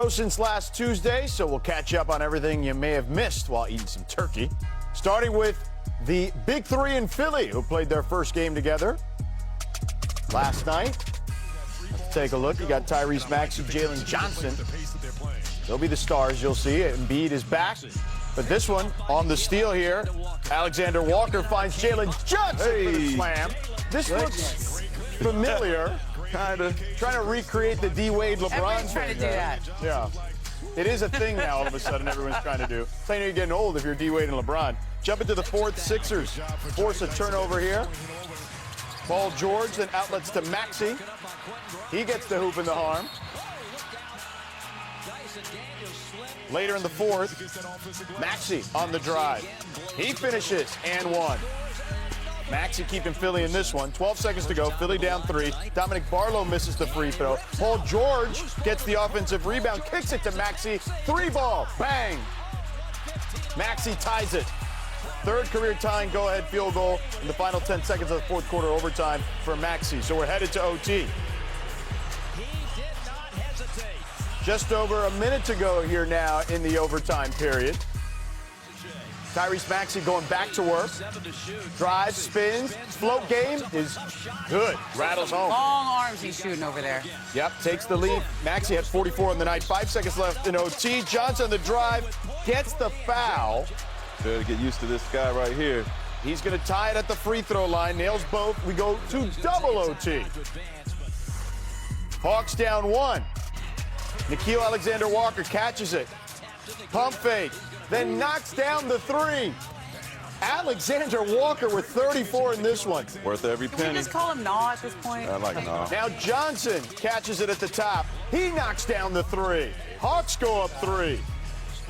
Since last Tuesday, so we'll catch up on everything you may have missed while eating some turkey. Starting with the Big Three in Philly, who played their first game together last night. Let's take a look. You got Tyrese Maxey, Jalen Johnson. They'll be the stars, you'll see. Embiid is back. But this one, on the steal here, Alexander Walker finds Jalen Johnson for the slam. This looks familiar. Kind of trying to recreate the D-Wade LeBron Everyone's trying to do that. Yeah. It is a thing now, all of a sudden, everyone's trying to do. So you're getting old if you're D-Wade and LeBron. Jump into the fourth, Sixers force a turnover here. Paul George, then outlets to Maxey. He gets the hoop in the arm. Later in the fourth, Maxey on the drive. He finishes and one. Maxey keeping Philly in this one. 12 seconds to go. Philly down 3. Dominic Barlow misses the free throw. Paul George gets the offensive rebound, kicks it to Maxey. 3-ball. Bang. Maxey ties it. Third career tying go-ahead field goal in the final 10 seconds of the fourth quarter overtime for Maxey. So we're headed to OT. Just over a minute to go here now in the overtime period. Tyrese Maxey going back to work. Drives, spins, float game is good. Rattles home. Long arms he's shooting over there. Yep, takes the lead. Maxey had 44 on the night. 5 seconds left in OT. Johnson on the drive, gets the foul. Better get used to this guy right here. He's going to tie it at the free throw line. Nails both. We go to double OT. Hawks down 1. Nickeil Alexander-Walker catches it. Pump fake. Then knocks down the 3. Alexander Walker with 34 in this one. Worth every Can we penny. just call him Nah at this point? I like Nah. Now Johnson catches it at the top. He knocks down the 3. Hawks go up 3.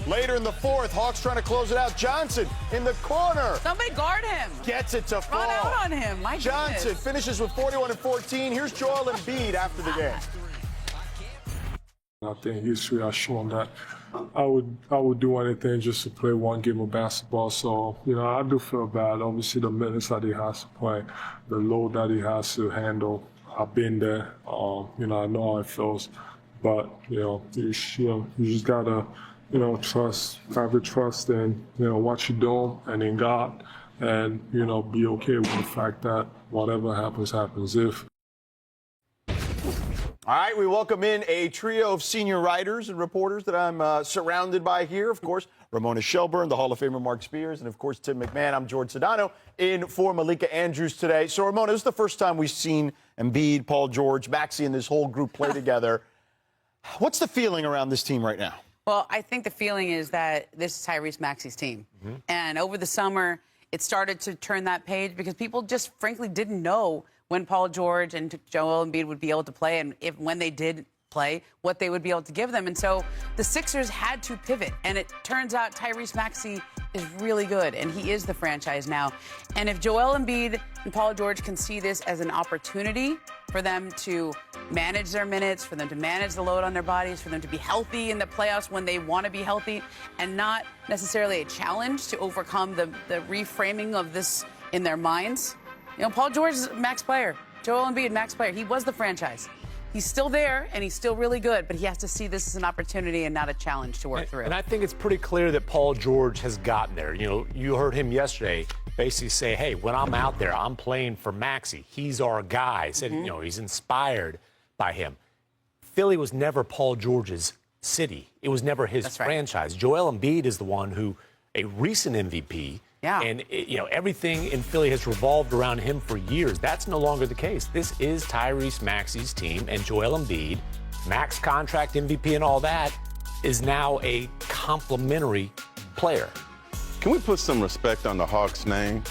Later in the fourth, Hawks trying to close it out. Johnson in the corner. Somebody guard him. Gets it to fall. Run out on him. My Johnson goodness. finishes with 41 and 14. Here's Joel Embiid after the game. I think history has shown that I would do anything just to play one game of basketball. So, I do feel bad. Obviously, the minutes that he has to play, the load that he has to handle. I've been there. I know how it feels. But, you just gotta, have the trust in, what you're doing and in God, and, be okay with the fact that whatever happens, happens. All right, we welcome in a trio of senior writers and reporters that I'm surrounded by here. Of course, Ramona Shelburne, the Hall of Famer Mark Spears, and of course, Tim McMahon. I'm George Sedano in for Malika Andrews today. So, Ramona, this is the first time we've seen Embiid, Paul George, Maxey, and this whole group play together. What's the feeling around this team right now? Well, I think the feeling is that this is Tyrese Maxey's team. And over the summer, it started to turn that page because people just frankly didn't know when Paul George and Joel Embiid would be able to play, and when they did play, what they would be able to give them. And so the Sixers had to pivot, and it turns out Tyrese Maxey is really good, and he is the franchise now. And if Joel Embiid and Paul George can see this as an opportunity for them to manage their minutes, for them to manage the load on their bodies, for them to be healthy in the playoffs when they want to be healthy, and not necessarily a challenge to overcome the reframing of this in their minds. Paul George is a max player. Joel Embiid, max player. He was the franchise. He's still there, and he's still really good, but he has to see this as an opportunity and not a challenge to work through. And I think it's pretty clear that Paul George has gotten there. You heard him yesterday basically say, hey, when I'm out there, I'm playing for Maxey. He's our guy. Said, he's inspired by him. Philly was never Paul George's city. It was never his franchise. Joel Embiid is the one who, a recent MVP, and everything in Philly has revolved around him for years. That's no longer the case. This is Tyrese Maxey's team, and Joel Embiid, max contract MVP and all that, is now a complimentary player. Can we put some respect on the Hawks' name?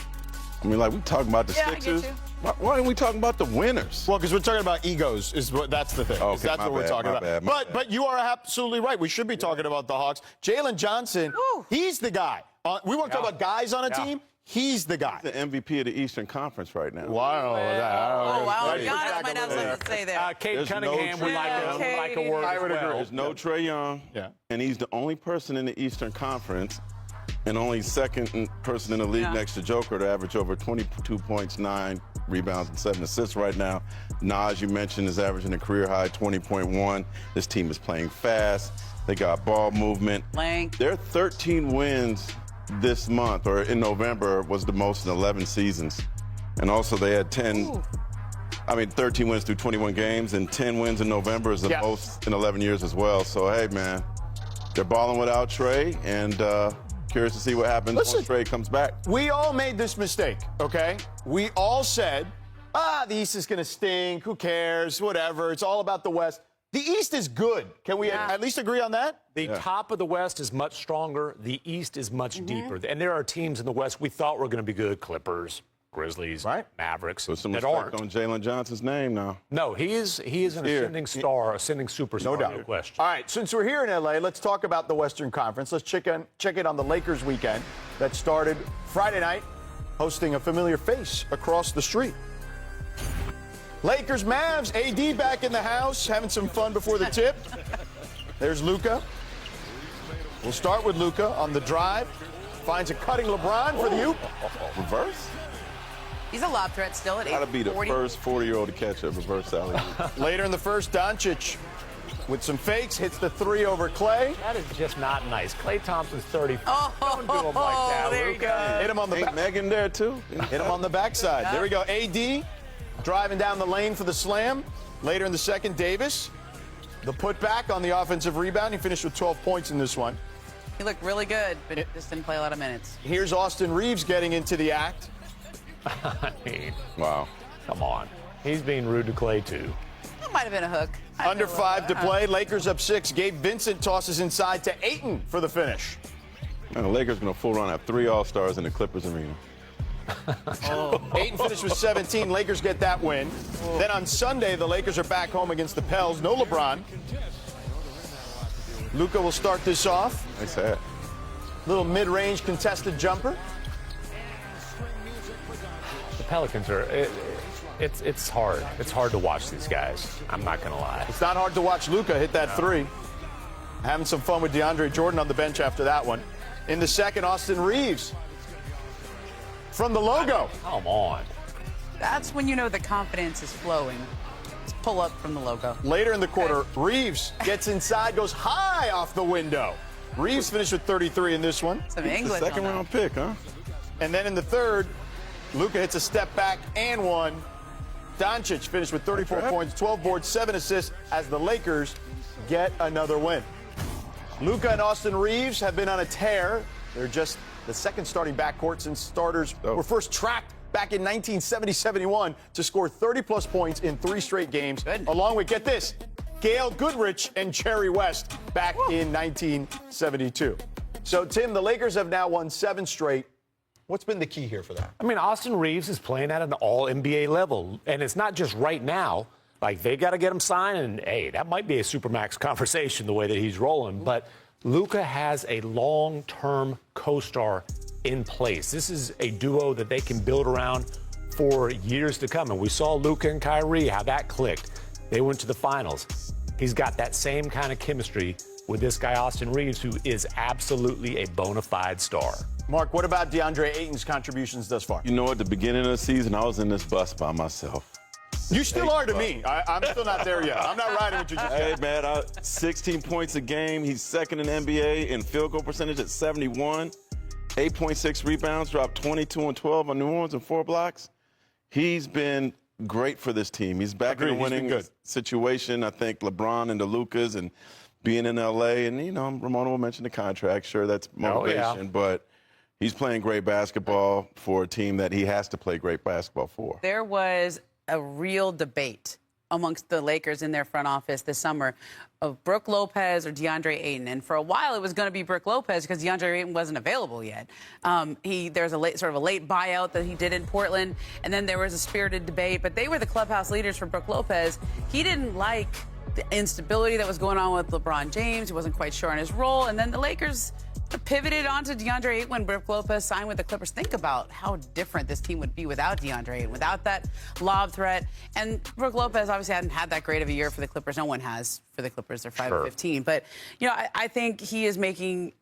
I mean, we talking about the Sixers. Why aren't we talking about the winners? Well, because we're talking about egos. That's the thing. Okay, that's what we're talking about. But you are absolutely right. We should be talking about the Hawks. Jalen Johnson, he's the guy. We want to talk about guys on a team. He's the guy. He's the MVP of the Eastern Conference right now. Wow. Wow. Giannis might have something to say there. Kate Cunningham would like a word. I would agree. There's no Trae Young. And he's the only person in the Eastern Conference and only second person in the league next to Joker to average over 22 points, 9 rebounds, and 7 assists right now. Nas, you mentioned, is averaging a career high 20.1. This team is playing fast. They got ball movement. Length. Their 13 wins this month, or in November, was the most in 11 seasons. And also they had 13 wins through 21 games, and 10 wins in November is the most in 11 years as well. So, hey, man, they're balling without Trey, and curious to see what happens when Trey comes back. We all made this mistake, okay? We all said, the East is going to stink. Who cares? Whatever. It's all about the West. The East is good. Can we at least agree on that? The top of the West is much stronger. The East is much deeper. And there are teams in the West we thought were going to be good. Clippers, Grizzlies, Mavericks, Put some that respect aren't. on Jalen Johnson's name now. No, he is an ascending star, ascending superstar, no question. All right, since we're here in L.A., let's talk about the Western Conference. Let's check in on the Lakers weekend that started Friday night, hosting a familiar face across the street. Lakers, Mavs, AD back in the house, having some fun before the tip. There's Luka. We'll start with Luka on the drive. Finds a cutting LeBron for the oop. Reverse? He's a lob threat still at 8. Gotta be the first 40-year-old to catch a reverse alley. Later in the first, Doncic with some fakes hits the three over Clay. That is just not nice. Klay Thompson's 30. Don't do him like that. There you go. Hit him on the back. Megan there, too. Hit him on the backside. There we go. AD driving down the lane for the slam. Later in the second, Davis. The putback on the offensive rebound. He finished with 12 points in this one. He looked really good, but just didn't play a lot of minutes. Here's Austin Reeves getting into the act. I mean, Wow. come on. He's being rude to Klay, too. That might have been a hook. Under 5 to play. Lakers up 6. Gabe Vincent tosses inside to Ayton for the finish. And the Lakers going to full run have 3 All-Stars in the Clippers arena. Ayton finished with 17. Lakers get that win. Then on Sunday, the Lakers are back home against the Pels. No LeBron. Luka will start this off. Nice hat. Little mid-range contested jumper. The Pelicans are. It's hard. It's hard to watch these guys. I'm not going to lie. It's not hard to watch Luka hit that three. Having some fun with DeAndre Jordan on the bench after that one. In the second, Austin Reeves from the logo. Come on. That's when you know the confidence is flowing. Let's pull up from the logo. Later in the quarter, Reeves gets inside, goes high off the window. Reeves finished with 33 in this one. Some The English. second on that. round pick, huh? And then in the third, Luka hits a step back and one. Doncic finished with 34 points, 12 boards, 7 assists as the Lakers get another win. Luka and Austin Reeves have been on a tear. They're just the second starting backcourt since starters were first tracked back in 1970-71 to score 30-plus points in 3 straight games, along with, get this, Gail Goodrich and Jerry West back in 1972. So, Tim, the Lakers have now won 7 straight. What's been the key here for that? I mean, Austin Reeves is playing at an all-NBA level, and it's not just right now. Like, they got to get him signed, and, hey, that might be a Supermax conversation the way that he's rolling. But Luka has a long-term co-star in place. This is a duo that they can build around for years to come. And we saw Luka and Kyrie, how that clicked. They went to the finals. He's got that same kind of chemistry with this guy, Austin Reeves, who is absolutely a bona fide star. Mark, what about DeAndre Ayton's contributions thus far? You know, at the beginning of the season, I was in this bus by myself. You still are to me. I'm still not there yet. I'm not riding with you just Hey, yet. man, 16 points a game. He's second in NBA in field goal percentage at 71. 8.6 rebounds, dropped 22 and 12 on New Orleans and 4 blocks. He's been great for this team. He's back in a winning situation. I think LeBron and the Lucas and being in L.A. And, you know, Ramona will mention the contract. Sure, that's motivation. But he's playing great basketball for a team that he has to play great basketball for. There was a real debate amongst the Lakers in their front office this summer of Brook Lopez or DeAndre Ayton. And for a while, it was going to be Brook Lopez because DeAndre Ayton wasn't available yet. There's a sort of a late buyout that he did in Portland, and then there was a spirited debate. But they were the clubhouse leaders for Brook Lopez. He didn't like the instability that was going on with LeBron James. He wasn't quite sure on his role. And then the Lakers pivoted onto DeAndre Ayton when Brook Lopez signed with the Clippers. Think about how different this team would be without DeAndre Ayton, without that lob threat. And Brook Lopez obviously hadn't had that great of a year for the Clippers. No one has for the Clippers. They're 5-15. But, you know, I think he is making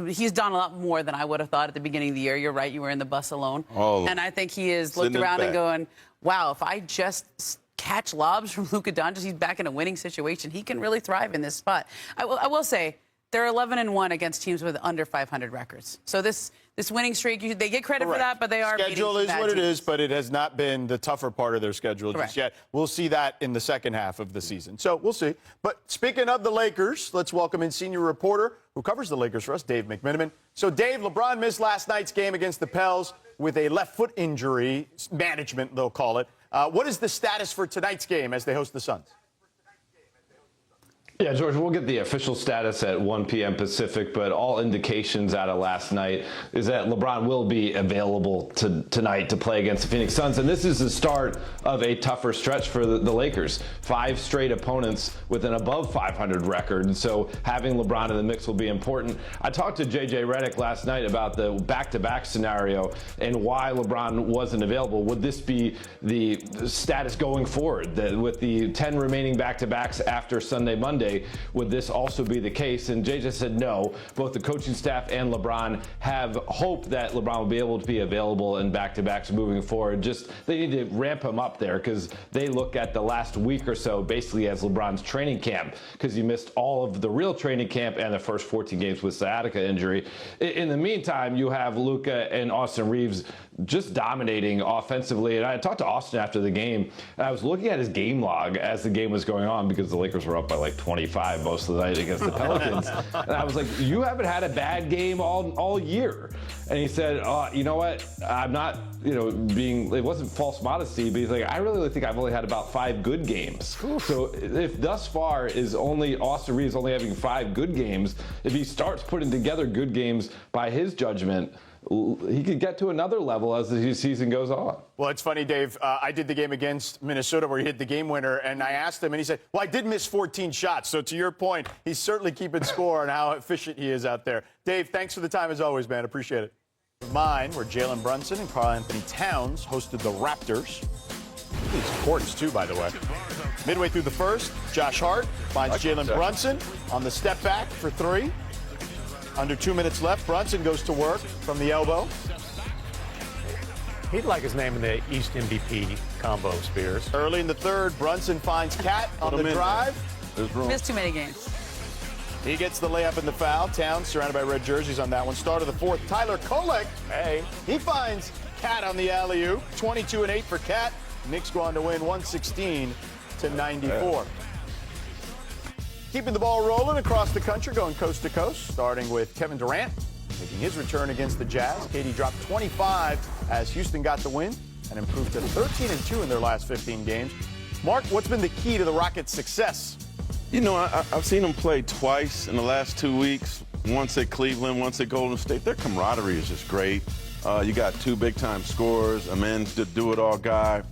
he's done a lot more than I would have thought at the beginning of the year. You're right. You were in the bus alone. And I think he is looked around and going, wow, if I just catch lobs from Luka Doncic. He's back in a winning situation. He can really thrive in this spot. I will say they're 11-1 against teams with under 500 records. So this winning streak, they get credit for that, but they are schedule is what it is, but it has not been the tougher part of their schedule just yet. We'll see that in the second half of the season. So we'll see. But speaking of the Lakers, let's welcome in senior reporter who covers the Lakers for us, Dave McMenamin. So, Dave, LeBron missed last night's game against the Pels with a left foot injury, management they'll call it. What is the status for tonight's game as they host the Suns? Yeah, George, we'll get the official status at 1 p.m. Pacific, but all indications out of last night is that LeBron will be available tonight to play against the Phoenix Suns. And this is the start of a tougher stretch for the Lakers. 5 straight opponents with an above 500 record. And so having LeBron in the mix will be important. I talked to J.J. Redick last night about the back-to-back scenario and why LeBron wasn't available. Would this be the status going forward? With the 10 remaining back-to-backs after Sunday, Monday, would this also be the case? And JJ said no. Both the coaching staff and LeBron have hope that LeBron will be able to be available in back-to-backs moving forward. Just they need to ramp him up there because they look at the last week or so basically as LeBron's training camp because he missed all of the real training camp and the first 14 games with sciatica injury. In the meantime, you have Luka and Austin Reeves just dominating offensively. And I talked to Austin after the game, and I was looking at his game log as the game was going on because the Lakers were up by like 25 most of the night against the Pelicans. And I was like, you haven't had a bad game all year. And he said, you know what? I'm not, it wasn't false modesty, but he's like, I really think I've only had about 5 good games. So if thus far is only Austin Reeves only having 5 good games, if he starts putting together good games by his judgment, he could get to another level as the season goes on. Well, it's funny, Dave. I did the game against Minnesota where he hit the game winner, and I asked him, and he said, well, I did miss 14 shots. So to your point, he's certainly keeping score on how efficient he is out there. Dave, thanks for the time as always, man. Appreciate it. Mine, where Jalen Brunson and Karl-Anthony Towns hosted the Raptors. These courts, too, by the way. Midway through the first, Josh Hart finds Jalen Brunson on the step back for 3. Under 2 minutes left, Brunson goes to work from the elbow. He'd like his name in the East MVP combo, Spears. Early in the third, Brunson finds Cat on the drive. Missed too many games. He gets the layup and the foul. Towns surrounded by red jerseys on that one. Start of the fourth, Tyler Kolek. Hey, he finds Cat on the alley-oop. 22 and 8 for Cat. Knicks go on to win 116-94. Keeping the ball rolling across the country, going coast to coast, starting with Kevin Durant making his return against the Jazz. KD dropped 25 as Houston got the win and improved to 13-2 in their last 15 games. Mark, what's been the key to the Rockets' success? I've seen them play twice in the last 2 weeks, once at Cleveland, once at Golden State. Their camaraderie is just great. You got 2 big-time scorers, a man's the do-it-all guy,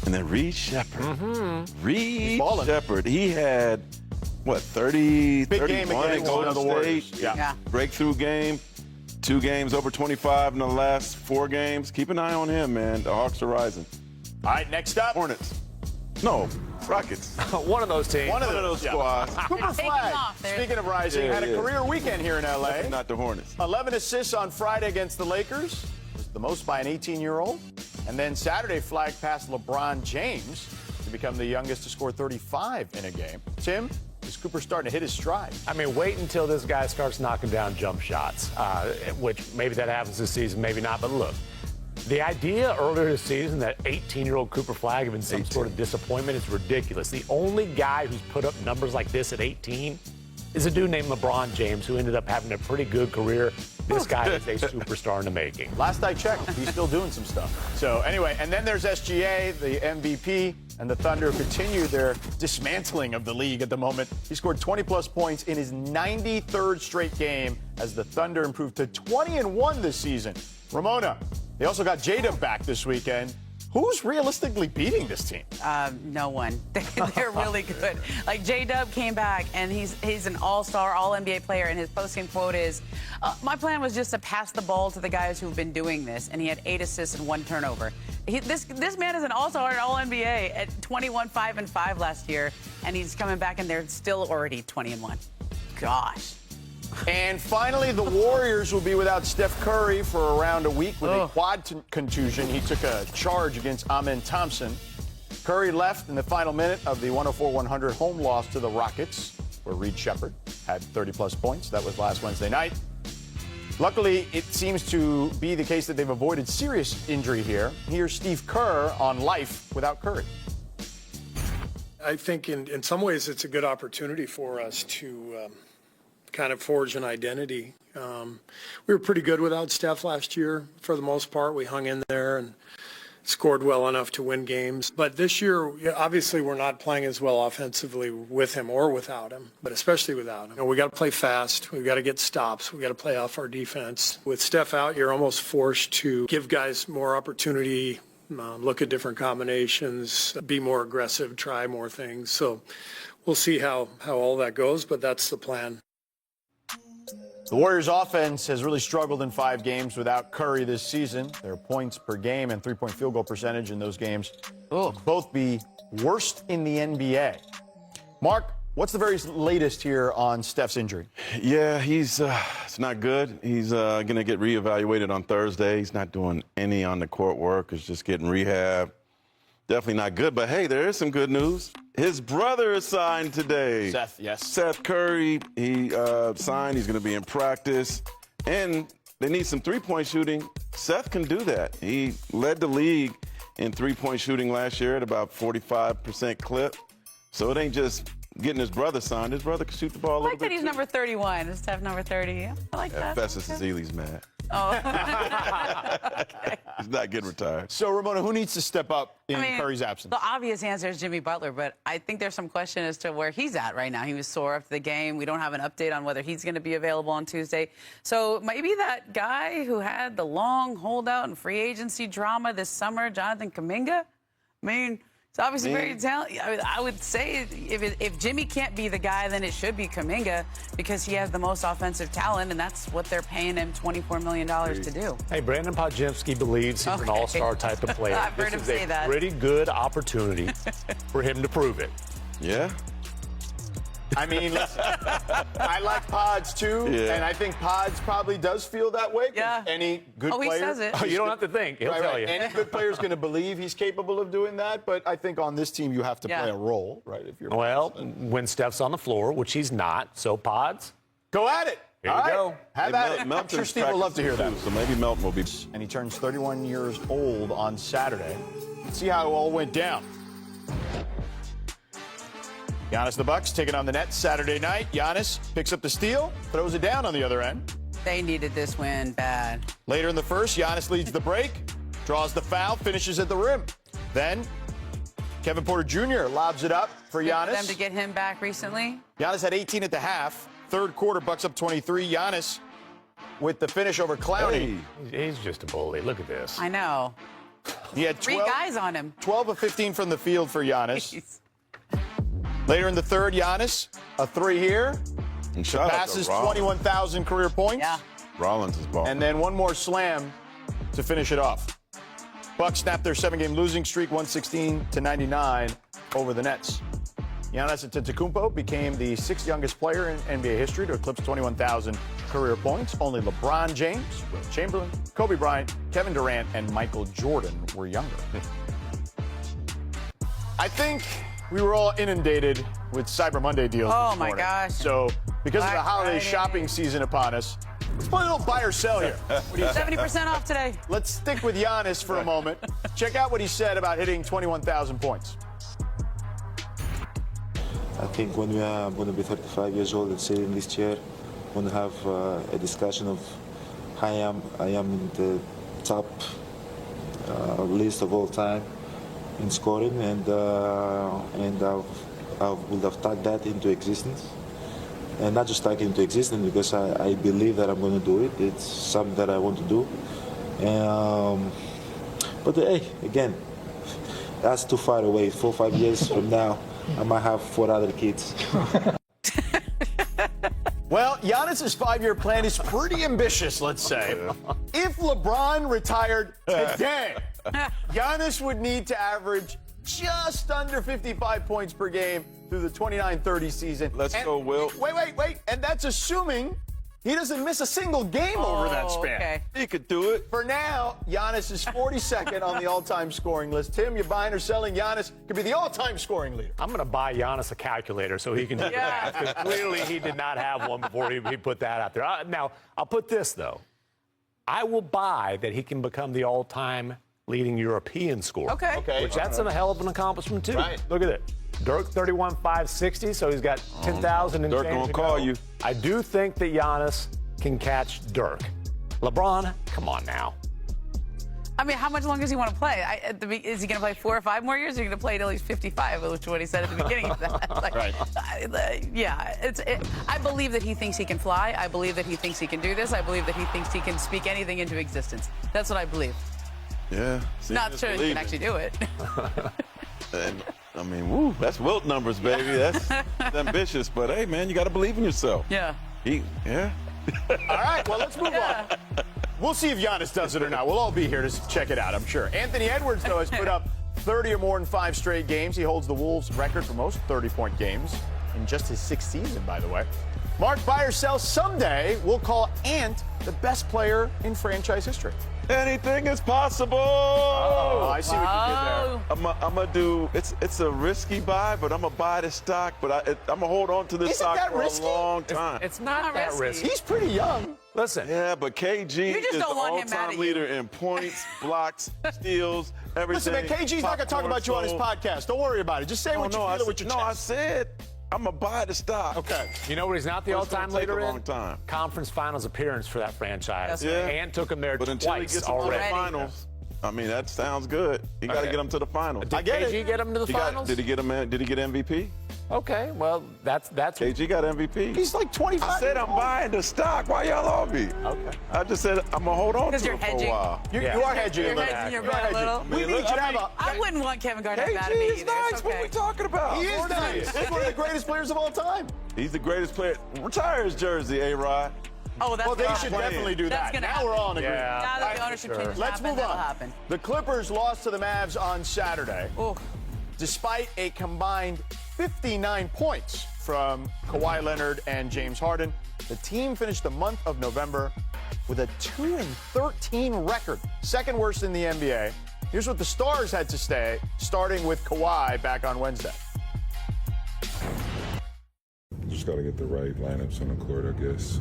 and then Reed Shepherd. Reed Shepherd, he had 30, big 31 game against at Golden State. Yeah. Breakthrough game. 2 games over 25 in the last 4 games. Keep an eye on him, man. The Hawks are rising. All right, next up. Hornets. No, Rockets. One of those teams. One of those squads. Cooper Flag, speaking of rising, had a career weekend here in L.A. Not the Hornets. 11 assists on Friday against the Lakers. Was the most by an 18-year-old. And then Saturday, Flag passed LeBron James to become the youngest to score 35 in a game. Tim? Is Cooper starting to hit his stride? I mean, wait until this guy starts knocking down jump shots, which maybe that happens this season, maybe not. But look, the idea earlier this season that 18-year-old Cooper Flag had been some sort of disappointment is ridiculous. The only guy who's put up numbers like this at 18 is a dude named LeBron James, who ended up having a pretty good career. This guy is a superstar in the making. Last I checked, he's still doing some stuff. So anyway, and then there's SGA, the MVP, and the Thunder continue their dismantling of the league at the moment. He scored 20-plus points in his 93rd straight game as the Thunder improved to 20-1 this season. Ramona, they also got J-Dub back this weekend. Who's realistically beating this team? No one. They're really good. Like, J-Dub came back, and he's an all-star, all-NBA player, and his post-game quote is, my plan was just to pass the ball to the guys who've been doing this, and he had 8 assists and 1 turnover. This man is an all-star and all-NBA at 21-5-5 last year, and he's coming back, and they're still already 20-1. Gosh. And finally, the Warriors will be without Steph Curry for around a week with a quad contusion. He took a charge against Amen Thompson. Curry left in the final minute of the 104-100 home loss to the Rockets, where Reed Shepherd had 30-plus points. That was last Wednesday night. Luckily, it seems to be the case that they've avoided serious injury here. Here's Steve Kerr on life without Curry. I think in some ways it's a good opportunity for us to kind of forge an identity. We were pretty good without Steph last year for the most part. We hung in there and scored well enough to win games. But this year, obviously, we're not playing as well offensively with him or without him, but especially without him. You know, we got to play fast. We've got to get stops. We got to play off our defense. With Steph out, you're almost forced to give guys more opportunity, look at different combinations, be more aggressive, try more things. So we'll see how all that goes, but that's the plan. The Warriors' offense has really struggled in 5 games without Curry this season. Their points per game and three-point field goal percentage in those games will both be worst in the NBA. Mark, what's the very latest here on Steph's injury? Yeah, it's not good. He's going to get reevaluated on Thursday. He's not doing any on-the-court work. He's just getting rehab. Definitely not good. But, hey, there is some good news. His brother is signed today. Seth, yes. Seth Curry, he signed. He's going to be in practice. And they need some three-point shooting. Seth can do that. He led the league in three-point shooting last year at about 45% clip. So it ain't just getting his brother signed. His brother can shoot the ball a little bit. I like that he's number 31. Is Steph number 30? I like that. Festus Ezeli's mad. Oh. Okay. He's not getting retired. So, Ramona, who needs to step up in Curry's absence? The obvious answer is Jimmy Butler, but I think there's some question as to where he's at right now. He was sore after the game. We don't have an update on whether he's going to be available on Tuesday. So maybe that guy who had the long holdout and free agency drama this summer, Jonathan Kuminga? I mean, it's obviously very talented. I mean, I would say if Jimmy can't be the guy, then it should be Kuminga because he has the most offensive talent, and that's what they're paying him $24 million to do. Hey, Brandon Podjemski believes he's an all-star type of player. I've heard him say that. This is a pretty good opportunity for him to prove it. Yeah. I mean, listen, I like Pods, too, and I think Pods probably does feel that way. Yeah. Any good player. He says it. Oh, you don't have to think. He'll tell you. Any good player is going to believe he's capable of doing that, but I think on this team you have to play a role, right? If you're when Steph's on the floor, which he's not, so Pods. Go at it. Here you go. Have at it. I'm sure Steve will love to hear that. So maybe Melton will be. And he turns 31 years old on Saturday. Let's see how it all went down. Giannis the Bucks taking on the Nets Saturday night. Giannis picks up the steal, throws it down on the other end. They needed this win bad. Later in the first, Giannis leads the break, draws the foul, finishes at the rim. Then Kevin Porter Jr. lobs it up for Giannis. For them to get him back recently. Giannis had 18 at the half. Third quarter, Bucks up 23. Giannis with the finish over Clowney. Hey, he's just a bully. Look at this. I know. He had 3 guys on him. 12 of 15 from the field for Giannis. Jeez. Later in the third, Giannis, a 3 here. And shout passes out to 21,000 career points. Yeah. Rollins is ball. And then one more slam to finish it off. Bucks snapped their 7-game losing streak, 116-99 over the Nets. Giannis Antetokounmpo became the 6th youngest player in NBA history to eclipse 21,000 career points. Only LeBron James, Will Chamberlain, Kobe Bryant, Kevin Durant, and Michael Jordan were younger. I think we were all inundated with Cyber Monday deals this morning. Gosh. So because of the holiday Friday. shopping season upon us, let's play a little buy or sell here. 70% off today. Let's stick with Giannis for a moment. Check out what he said about hitting 21,000 points. I think when we are going to be 35 years old and sitting in this chair, we're going to have a discussion of how I am in the top list of all time in scoring, and I would have tagged that into existence. And not just tag it into existence because I believe that I'm going to do it. It's something that I want to do. But hey, again, that's too far away. 4 or 5 years from now, I might have 4 other kids. Well, Giannis's 5-year plan is pretty ambitious, let's say. If LeBron retired today, Giannis would need to average just under 55 points per game through the 29-30 season. Let's go, Will. Wait. And that's assuming He doesn't miss a single game over that span. Okay. He could do it. For now, Giannis is 42nd on the all-time scoring list. Tim, you buying or selling? Giannis could be the all-time scoring leader. I'm going to buy Giannis a calculator so he can do Yeah. that. Because clearly he did not have one before he put that out there. Now, I'll put this, though. I will buy that he can become the all-time leading European scorer. Okay. Which that's a hell of an accomplishment, too. Right. Look at it. Dirk, 31,560, so he's got 10,000 and Dirk change gonna to call go. you. I do think that Giannis can catch Dirk. LeBron, come on now. I mean, how much longer does he want to play? Is he going to play 4 or 5 more years? Or is he going to play till he's 55, which is what he said at the beginning of that? Like, Right. I believe that he thinks he can fly. I believe that he thinks he can do this. I believe that he thinks he can speak anything into existence. That's what I believe. Yeah. Not sure he can actually do it. And, I mean, woo, that's Wilt numbers, baby. That's ambitious. But, hey, man, you got to believe in yourself. Yeah. All right, well, let's move on. We'll see if Giannis does it or not. We'll all be here to check it out, I'm sure. Anthony Edwards, though, has put up 30 or more in 5 straight games. He holds the Wolves' record for most 30-point games in just his 6th season, by the way. Mark, buy or sell, someday we'll call Ant the best player in franchise history. Anything is possible. Oh, I see what you did there. I'm going to do, it's a risky buy, but I'm going to buy the stock. But I'm going to hold on to this Isn't stock that for risky? a long time. It's not that risky. risky. He's pretty young. Listen. Yeah, but KG You just is the don't want him mad all-time at you. leader in points, blocks, steals, everything. Listen, man, KG's not going to talk about you on his podcast. Don't worry about it. Just say what you feel with your chest. I said I'm going to buy the stock. Okay. You know what he's not the Well, it's all-time gonna take leader a long in? time. Conference finals appearance for that franchise. That's right. And took him there But until he twice gets them to the already. finals, I mean, that sounds good. You got to Okay. get him to the finals. Did I get KG it. get him to the finals? Did he get MVP? Okay, well, that's KG got MVP. He's like 25. I said I'm buying the stock. Why y'all on me? okay. I just said I'm gonna hold on to Because it you're for hedging. a while. You Yeah. are hedging. You're a little. hedging your You're bet a hedging. little. We need you to have a. I wouldn't want Kevin Garnett mad at KG me is either. nice. It's What are we okay. talking about? He is nice. He's one of the greatest players of all time. He's the greatest player. Retire his jersey, A-Rod. Oh, that's Well, they gonna should happen. definitely do That's that. gonna Now we're happen. all in agreement. Yeah. Now that All the right, ownership sure. changes Let's happen, move that'll on. happen. The Clippers lost to the Mavs on Saturday, Ooh. despite a combined 59 points from Kawhi Leonard and James Harden. The team finished the month of November with a 2-13 record, second worst in the NBA. Here's what the Stars had to say, starting with Kawhi back on Wednesday. Just got to get the right lineups on the court, I guess.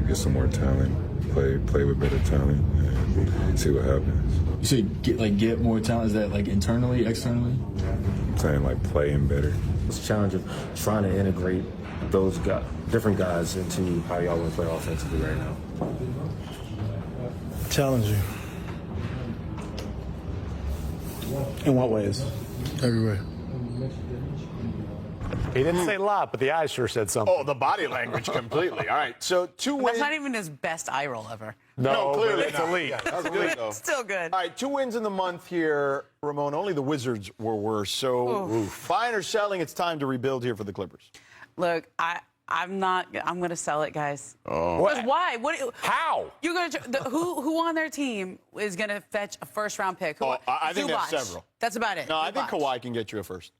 Get some more talent, play with better talent, and see what happens. You say get more talent. Is that like internally, externally? I'm saying like playing better. It's a challenge of trying to integrate those different guys into how y'all want to play offensively right now. Challenging. In what ways? Every way. He didn't say a lot, but the eyes sure said something. Oh, the body language completely. All right, so 2 wins. That's not even his best eye roll ever. No, clearly but it's not. elite. That was good, though. Still good. All right, 2 wins in the month here, Ramon. Only the Wizards were worse. So, buying or selling, it's time to rebuild here for the Clippers. Look, I'm going to sell it, guys. Oh. Because why? How? You're going to who on their team is going to fetch a first-round pick? I think there's Zubac. several. That's about it. No, I think Zubac. Kawhi can get you a first.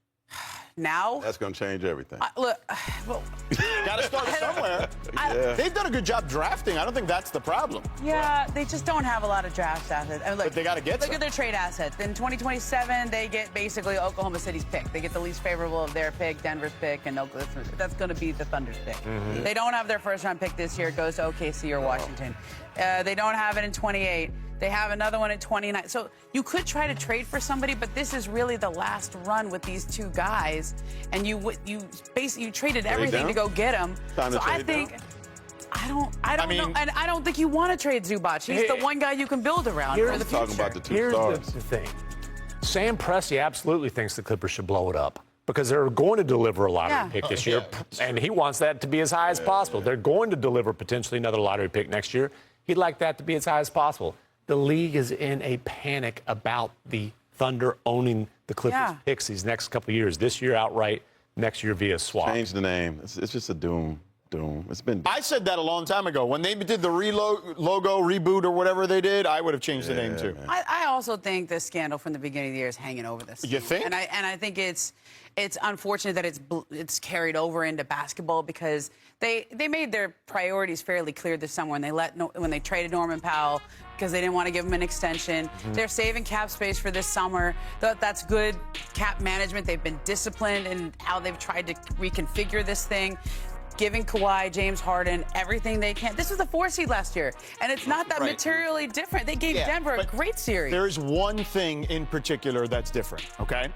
Now? That's going to change everything. Look, well, Got to start somewhere. Yeah. They've done a good job drafting. I don't think that's the problem. yeah, they just don't have a lot of draft assets. I mean, look, But they gotta get Look some. at their trade assets. In 2027, they get basically Oklahoma City's pick. They get the least favorable of their pick, Denver's pick, and that's going to be the Thunder's pick. Mm-hmm. They don't have their first-round pick this year. It goes to OKC or Washington. They don't have it in 28. They have another one at 29. So you could try to trade for somebody, but this is really the last run with these 2 guys, and you traded everything down? to go get them. Time to So I trade think. down? I don't know, and I don't think you want to trade Zubac. He's the one guy you can build around for the future. Talking about the 2 Here's stars. the thing. Sam Presti absolutely thinks the Clippers should blow it up because they're going to deliver a lottery pick this year, and he wants that to be as high as possible. They're going to deliver potentially another lottery pick next year. He'd like that to be as high as possible. The league is in a panic about the Thunder owning the Clippers picks these next couple of years. This year outright, next year via swap. Change the name. It's just a doom. doom. It's been. I said that a long time ago. When they did the logo reboot or whatever they did, I would have changed the name too. I also think the scandal from the beginning of the year is hanging over this. You think? And I think it's unfortunate that it's carried over into basketball because they made their priorities fairly clear this summer when they traded Norman Powell because they didn't want to give him an extension. They're saving cap space for this summer. That's good cap management. They've been disciplined in how they've tried to reconfigure this thing. Giving Kawhi, James Harden, everything they can. This was the 4 seed last year, and it's not that materially different. They gave Denver a great series. There is one thing in particular that's different, okay?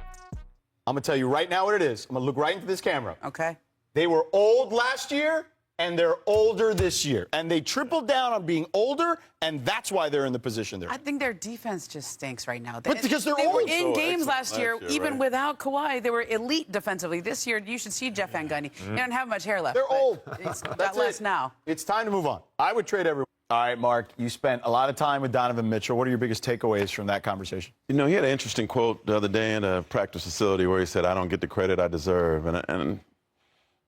I'm going to tell you right now what it is. I'm going to look right into this camera. Okay. They were old last year, and they're older this year. And they tripled down on being older, and that's why they're in the position they're in. I think their defense just stinks right now. But because they're they were old. in games last year, even right? without Kawhi. They were elite defensively. This year, you should see Jeff Van Gundy. He doesn't have much hair left. They're old. He's got That's less it. now. It's time to move on. I would trade everyone. All right, Mark, you spent a lot of time with Donovan Mitchell. What are your biggest takeaways from that conversation? You know, he had an interesting quote the other day in a practice facility where he said, "I don't get the credit I deserve," and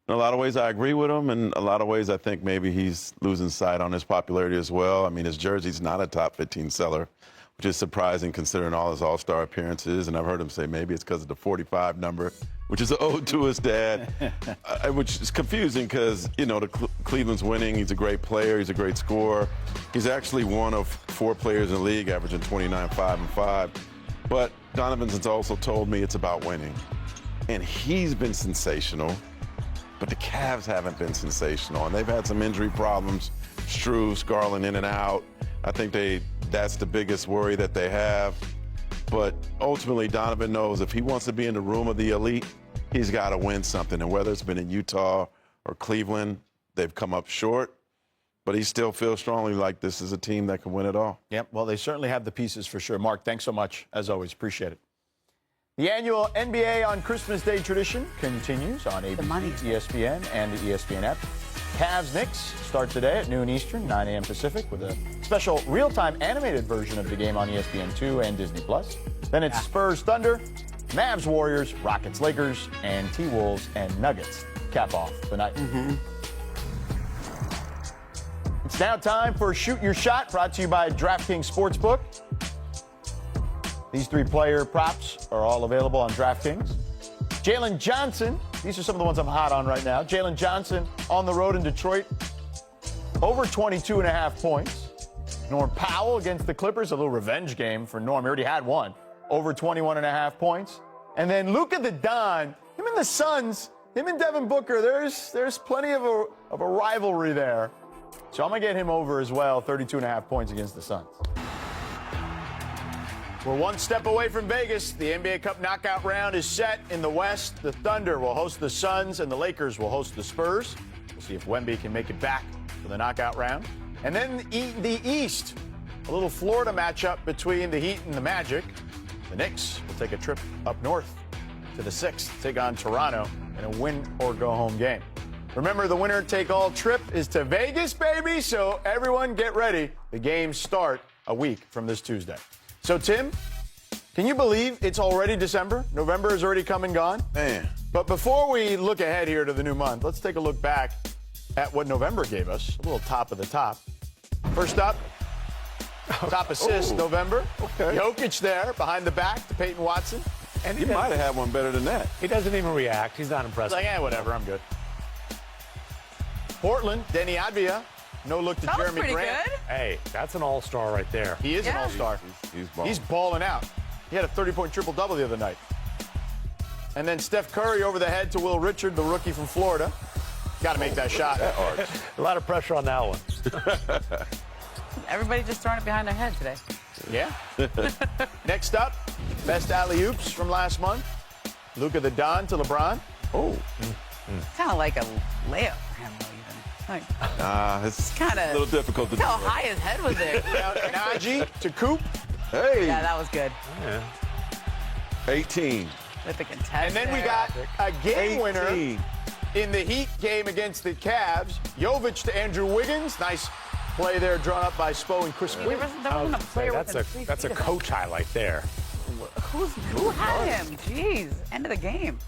in a lot of ways, I agree with him. In a lot of ways, I think maybe he's losing sight on his popularity as well. I mean, his jersey's not a top 15 seller, which is surprising considering all his all-star appearances. And I've heard him say maybe it's because of the 45 number, which is an ode to his dad, which is confusing because, you know, Cleveland's winning. He's a great player. He's a great scorer. He's actually one of 4 players in the league averaging 29, 5, and 5. But Donovan's also told me it's about winning. And he's been sensational. But the Cavs haven't been sensational, and they've had some injury problems. Strus, Garland in and out. I think that's the biggest worry that they have. But ultimately, Donovan knows if he wants to be in the room of the elite, he's got to win something. And whether it's been in Utah or Cleveland, they've come up short. But he still feels strongly like this is a team that can win it all. Yep, well, they certainly have the pieces for sure. Mark, thanks so much, as always. Appreciate it. The annual NBA on Christmas Day tradition continues on ABC, ESPN, and the ESPN app. Cavs-Knicks starts today at noon Eastern, 9 a.m. Pacific, with a special real-time animated version of the game on ESPN2 and Disney+. Then it's Spurs-Thunder, Mavs-Warriors, Rockets-Lakers, and T-Wolves and Nuggets cap off the night. It's now time for Shoot Your Shot, brought to you by DraftKings Sportsbook. These 3 player props are all available on DraftKings. Jalen Johnson, these are some of the ones I'm hot on right now. Jalen Johnson on the road in Detroit, over 22.5 points. Norm Powell against the Clippers, a little revenge game for Norm. He already had one, over 21.5 points. And then Luka the Don, him and the Suns, him and Devin Booker, there's plenty of a rivalry there. So I'm going to get him over as well, 32.5 points against the Suns. We're one step away from Vegas. The NBA Cup knockout round is set in the West. The Thunder will host the Suns, and the Lakers will host the Spurs. We'll see if Wemby can make it back for the knockout round. And then the East, a little Florida matchup between the Heat and the Magic. The Knicks will take a trip up north to the 6th, take on Toronto in a win-or-go-home game. Remember, the winner-take-all trip is to Vegas, baby, so everyone get ready. The games start a week from this Tuesday. So, Tim, can you believe it's already December? November has already come and gone? Man. But before we look ahead here to the new month, let's take a look back at what November gave us. A little top of the top. First up, top assist, November. Okay. Jokic there, behind the back to Peyton Watson. And he might have had one better than that. He doesn't even react. He's not impressed. He's like, whatever, I'm good. Portland, Denny Advia. No look to That was Jeremy pretty Grant. good. Hey, that's an all-star right there. He is an all-star. He's balling out. He had a 30-point triple-double the other night. And then Seth Curry over the head to Will Richard, the rookie from Florida. Got to make that shot. A lot of pressure on that one. Everybody just throwing it behind their head today. Yeah. Next up, best alley-oops from last month. Luka the Don to LeBron. Kind of like a layup for him, though, even. Like, It's kind of a little difficult to do. how high his head was there. Najee to Coop. Hey, Yeah, that was good. 18. With the contest. And then we there. got a game winner 18. in the Heat game against the Cavs. Jovic to Andrew Wiggins. Nice play there drawn up by Spo and Chris There Quinn. wasn't a player That's within 3 a feet of coach highlight there. Who had him? Jeez. End of the game.